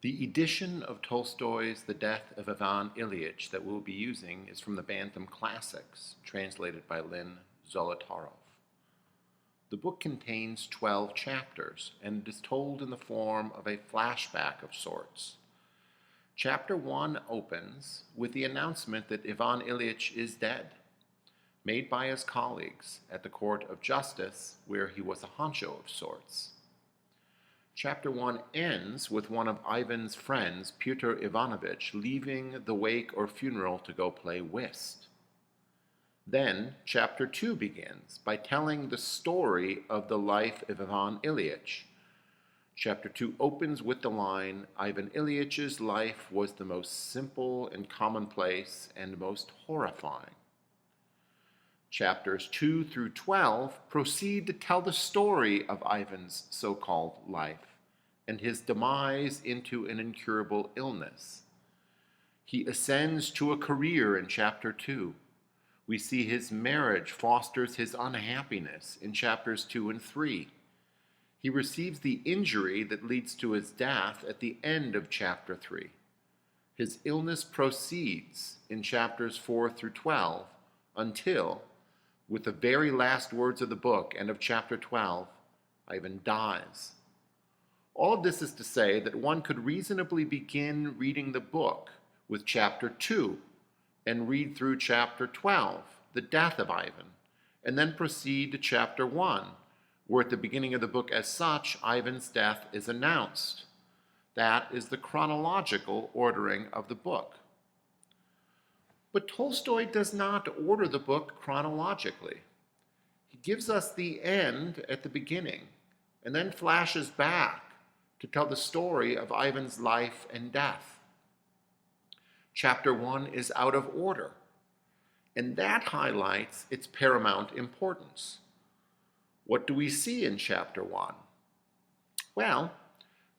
The edition of Tolstoy's The Death of Ivan Ilyich that we'll be using is from the Bantam Classics, translated by Lynn Zolotarov. The book contains 12 chapters, and it is told in the form of a flashback of sorts. Chapter 1 opens with the announcement that Ivan Ilyich is dead, made by his colleagues at the Court of Justice, where he was a honcho of sorts. Chapter 1 ends with one of Ivan's friends, Pyotr Ivanovich, leaving the wake or funeral to go play whist. Then, Chapter 2 begins by telling the story of the life of Ivan Ilyich. Chapter 2 opens with the line, Ivan Ilyич's life was the most simple and commonplace and most horrifying. Chapters 2 through 12 proceed to tell the story of Ivan's so-called life and his demise into an incurable illness. He ascends to a career in Chapter 2. We see his marriage fosters his unhappiness in Chapters 2 and 3. He receives the injury that leads to his death at the end of Chapter 3. His illness proceeds in Chapters 4 through 12 until, with the very last words of the book and of Chapter 12, Ivan dies. All of this is to say that one could reasonably begin reading the book with Chapter 2 and read through Chapter 12, the death of Ivan, and then proceed to Chapter 1, where at the beginning of the book as such, Ivan's death is announced. That is the chronological ordering of the book. But Tolstoy does not order the book chronologically. He gives us the end at the beginning and then flashes back to tell the story of Ivan's life and death. Chapter 1 is out of order, and that highlights its paramount importance. What do we see in Chapter 1? Well,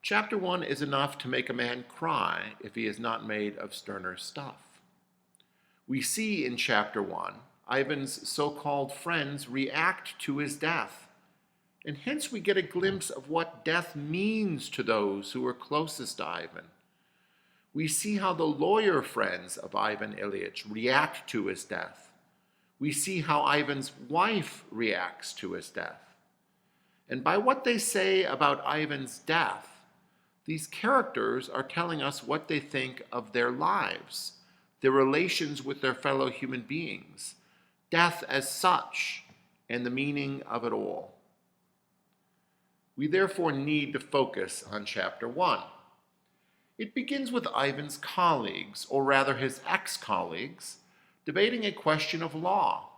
Chapter 1 is enough to make a man cry if he is not made of sterner stuff. We see in Chapter 1 Ivan's so-called friends react to his death, and hence we get a glimpse of what death means to those who are closest to Ivan. We see how the lawyer friends of Ivan Ilyich react to his death. We see how Ivan's wife reacts to his death. And by what they say about Ivan's death, these characters are telling us what they think of their lives, their relations with their fellow human beings, death as such, and the meaning of it all. We therefore need to focus on Chapter 1. It begins with Ivan's colleagues, or rather his ex-colleagues, debating a question of law,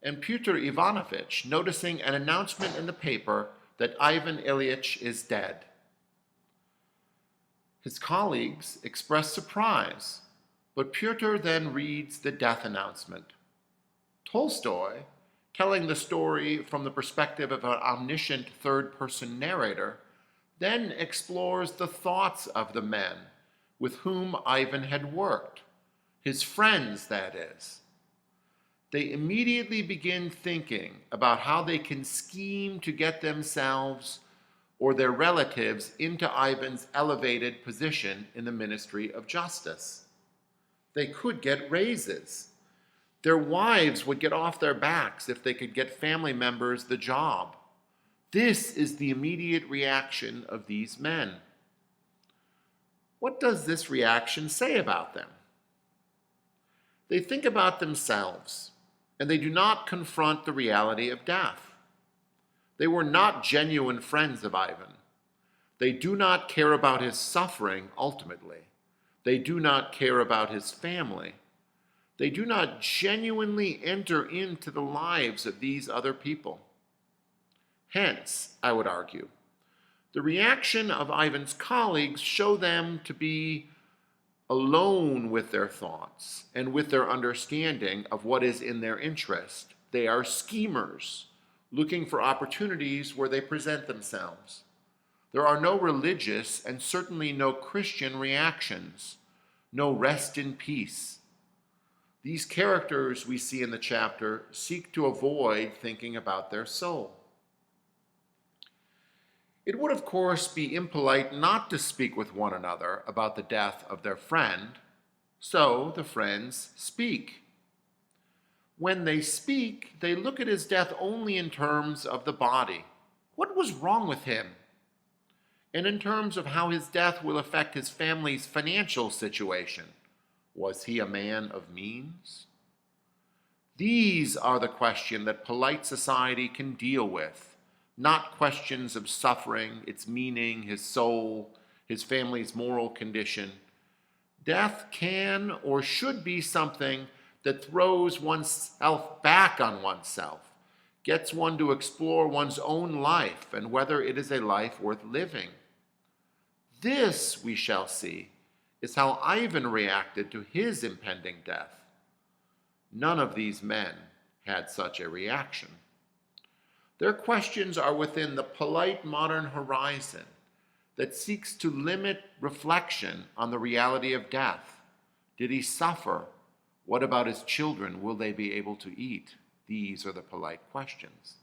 and Pyotr Ivanovich noticing an announcement in the paper that Ivan Ilyich is dead. His colleagues express surprise, but Pyotr then reads the death announcement. Tolstoy, telling the story from the perspective of an omniscient third-person narrator, then explores the thoughts of the men with whom Ivan had worked, his friends, that is. They immediately begin thinking about how they can scheme to get themselves or their relatives into Ivan's elevated position in the Ministry of Justice. They could get raises. Their wives would get off their backs if they could get family members the job. This is the immediate reaction of these men. What does this reaction say about them? They think about themselves, and they do not confront the reality of death. They were not genuine friends of Ivan. They do not care about his suffering ultimately. They do not care about his family. They do not genuinely enter into the lives of these other people. Hence, I would argue, the reaction of Ivan's colleagues show them to be alone with their thoughts and with their understanding of what is in their interest. They are schemers, looking for opportunities where they present themselves. There are no religious and certainly no Christian reactions, no rest in peace. These characters we see in the chapter seek to avoid thinking about their soul. It would, of course, be impolite not to speak with one another about the death of their friend, so the friends speak. When they speak, they look at his death only in terms of the body. What was wrong with him? And in terms of how his death will affect his family's financial situation. Was he a man of means? These are the questions that polite society can deal with, not questions of suffering, its meaning, his soul, his family's moral condition. Death can or should be something that throws oneself back on oneself, gets one to explore one's own life and whether it is a life worth living. This, we shall see, is how Ivan reacted to his impending death. None of these men had such a reaction. Their questions are within the polite modern horizon that seeks to limit reflection on the reality of death. Did he suffer? What about his children? Will they be able to eat? These are the polite questions.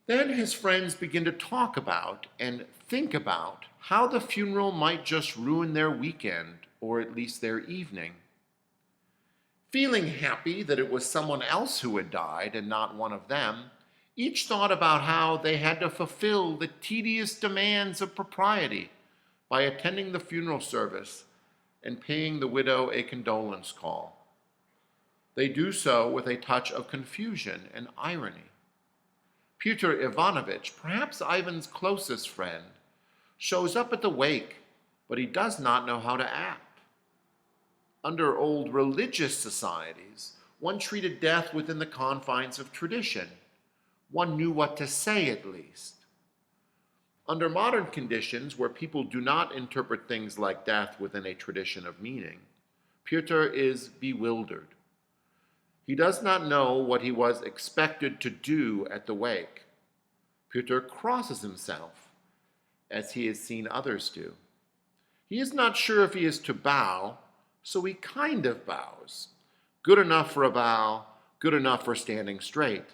Then his friends begin to talk about and think about how the funeral might just ruin their weekend, or at least their evening. Feeling happy that it was someone else who had died and not one of them, each thought about how they had to fulfill the tedious demands of propriety by attending the funeral service and paying the widow a condolence call. They do so with a touch of confusion and irony. Pyotr Ivanovich, perhaps Ivan's closest friend, shows up at the wake, but he does not know how to act. Under old religious societies, one treated death within the confines of tradition. One knew what to say, at least. Under modern conditions, where people do not interpret things like death within a tradition of meaning, Pyotr is bewildered. He does not know what he was expected to do at the wake. Pyotr crosses himself, as he has seen others do. He is not sure if he is to bow, so he kind of bows. Good enough for a bow, good enough for standing straight.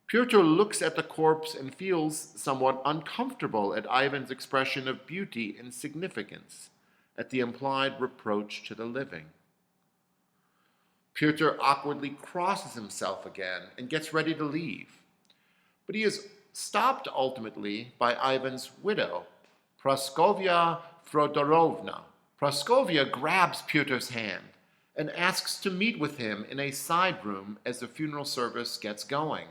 Pyotr looks at the corpse and feels somewhat uncomfortable at Ivan's expression of beauty and significance, at the implied reproach to the living. Pyotr awkwardly crosses himself again and gets ready to leave. But he is stopped ultimately by Ivan's widow, Praskovya Fyodorovna. Praskovya grabs Pyotr's hand and asks to meet with him in a side room as the funeral service gets going.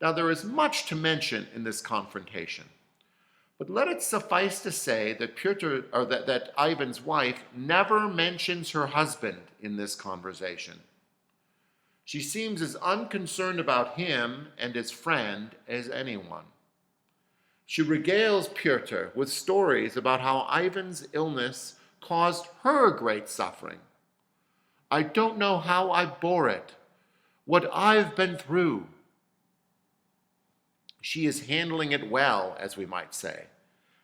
Now, there is much to mention in this confrontation, but let it suffice to say that that Ivan's wife never mentions her husband in this conversation. She seems as unconcerned about him and his friend as anyone. She regales Pyotr with stories about how Ivan's illness caused her great suffering. I don't know how I bore it, what I've been through. She is handling it well, as we might say,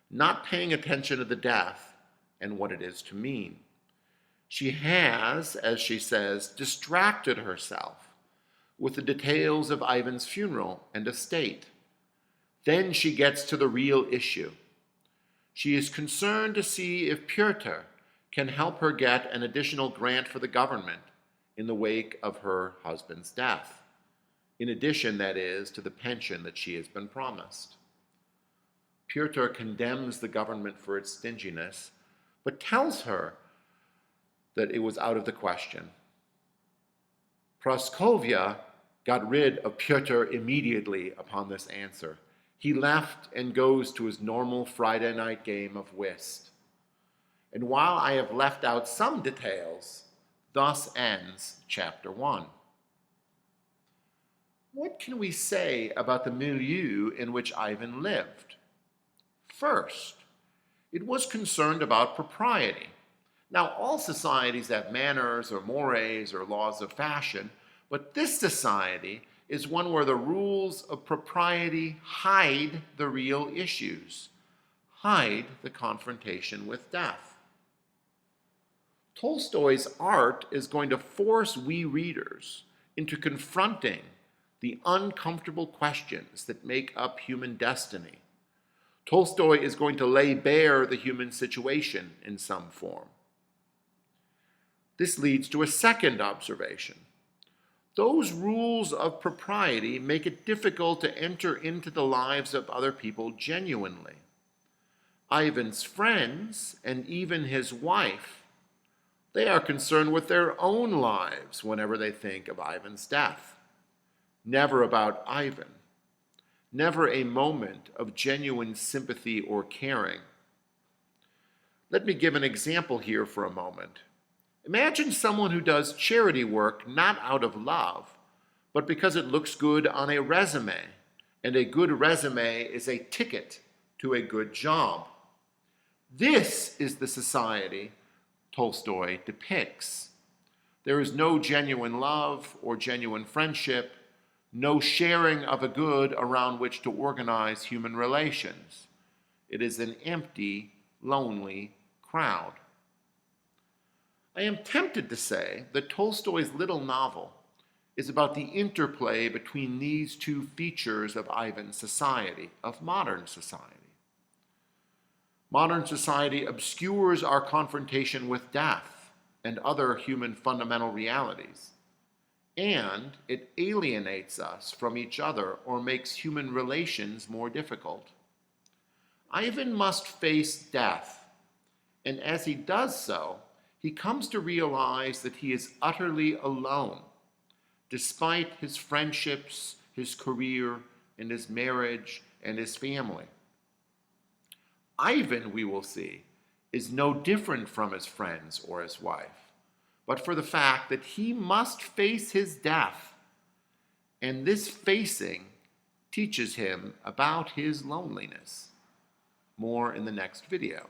not paying attention to the death and what it is to mean. She has, as she says, distracted herself with the details of Ivan's funeral and estate. Then she gets to the real issue. She is concerned to see if Pyotr can help her get an additional grant for the government in the wake of her husband's death, in addition, that is, to the pension that she has been promised. Pyotr condemns the government for its stinginess, but tells her that it was out of the question. Praskovya got rid of Pyotr immediately upon this answer. He left and goes to his normal Friday night game of whist. And while I have left out some details, thus ends chapter 1. What can we say about the milieu in which Ivan lived? First, it was concerned about propriety. Now, all societies have manners or mores or laws of fashion, but this society is one where the rules of propriety hide the real issues, hide the confrontation with death. Tolstoy's art is going to force we readers into confronting the uncomfortable questions that make up human destiny. Tolstoy is going to lay bare the human situation in some form. This leads to a second observation. Those rules of propriety make it difficult to enter into the lives of other people genuinely. Ivan's friends, and even his wife, they are concerned with their own lives whenever they think of Ivan's death. Never about Ivan. Never a moment of genuine sympathy or caring. Let me give an example here for a moment. Imagine someone who does charity work not out of love, but because it looks good on a resume, and a good resume is a ticket to a good job. This is the society Tolstoy depicts. There is no genuine love or genuine friendship, no sharing of a good around which to organize human relations. It is an empty, lonely crowd. I am tempted to say that Tolstoy's little novel is about the interplay between these two features of Ivan's society, of modern society. Modern society obscures our confrontation with death and other human fundamental realities, and it alienates us from each other or makes human relations more difficult. Ivan must face death, and as he does so, he comes to realize that he is utterly alone, despite his friendships, his career, and his marriage, and his family. Ivan, we will see, is no different from his friends or his wife, but for the fact that he must face his death, and this facing teaches him about his loneliness. More in the next video.